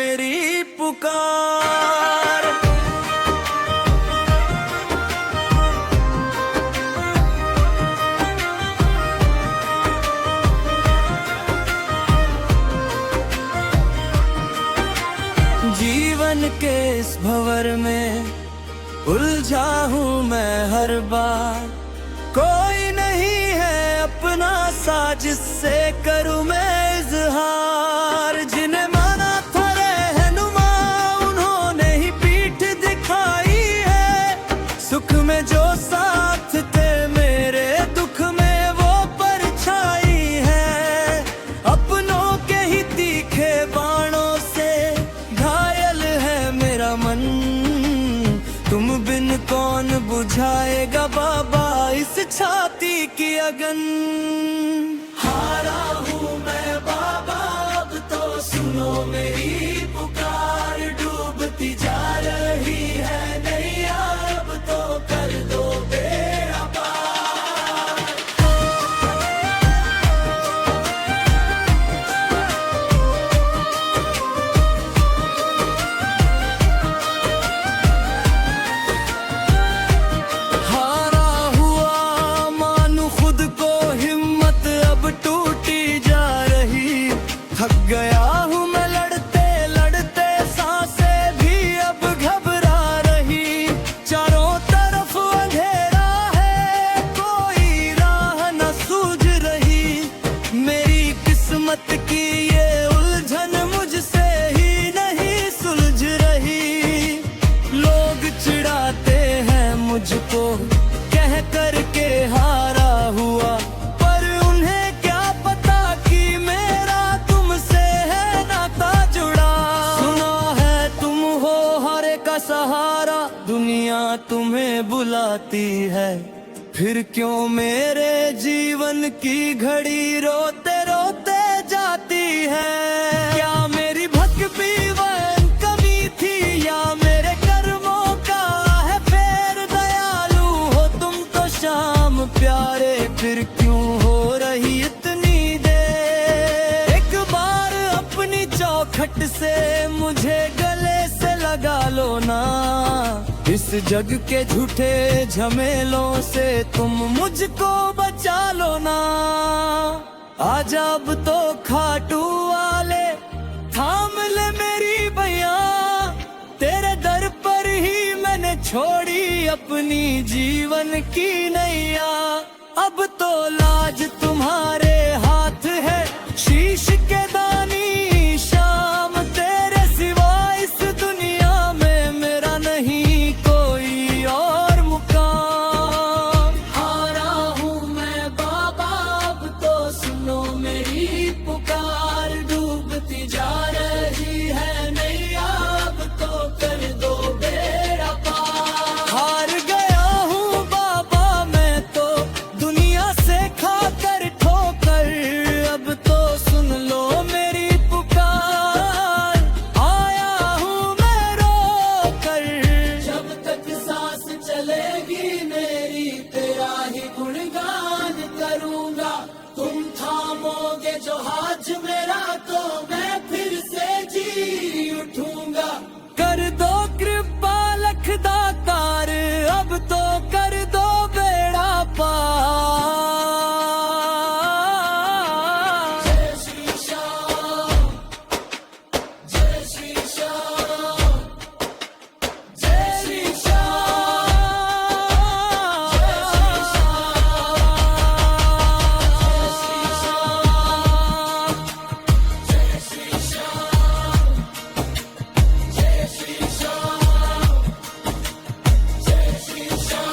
मेरी पुकार। जीवन के इस भंवर में उलझा हूँ मैं हर बार, कोई नहीं है अपना सा जिससे करूँ मैं इजहार। जिन्हें माना था रहनुमा उन्होंने ही पीठ दिखाई है, सुख में जो साथ थे मेरे दुख में वो परछाई है। अपनों के ही तीखे बाणों से घायल है मेरा मन, तुम बिन कौन बुझाएगा बाबा इस छाती की अगन। हारा हूँ मैं बाबा अब तो सुनो मेरी पुकार, डूबती जा रही है नैया अब तो कर दो बेड़ा पार। हारा हुआ मानू खुद को, हिम्मत अब टूटी जा रही। थक गया हूँ मैं लड़ते लड़ते, सांसें भी अब घबरा रही। चारों तरफ अंधेरा है कोई राह न सूझ रही। मेरी किस्मत की ये उलझन मुझसे ही नहीं सुलझ रही। लोग चिढ़ाते हैं मुझको कह कर के हारा हुआ, पर उन्हें क्या पता कि मेरा तुमसे है नाता जुड़ा। सुना है तुम हो हर एक का सहारा, दुनिया तुम्हें बुलाती है, फिर क्यों मेरे जीवन की घड़ी रोते रोते जाती है। क्या मेरी भटकी वह कमी थी या मेरे कर्मों का है फेर। दयालु हो तुम तो शाम प्यारे, फिर क्यों हो रही इतनी देर। एक बार अपनी चौखट से मुझे गले से लगा लो ना, इस जग के झूठे झमेलों से तुम मुझको बचा लो ना। आजा अब तो खाटू वाले थाम ले मेरी भैया, तेरे दर पर ही मैंने छोड़ी अपनी जीवन की नैया। अब तो लाज तुम्हारे हाथ है शीश के दानी शाम, तेरे सिवा इस दुनिया में मेरा नहीं कोई और मुकाम। हारा हूँ मैं बाबा अब तो सुनो मेरी पुकार, डूबती जा रही है नैया अब तो कर दो बेड़ा पार। हार गया हूँ बाबा मैं तो दुनिया से खाकर ठोकर, अब तो सुन लो मेरी पुकार। आया हूँ मैं रोकर, जब तक सांस चलेगी मेरी तेरा ही गुणगान करूँगा। तुम थामोगे जो हाथ मेरा तो मैं फिर से जी उठूंगा। कर दो कृपा लख दातार, अब तो कर दो बेड़ा पार। जय श्री श्याम, जय श्री श्याम।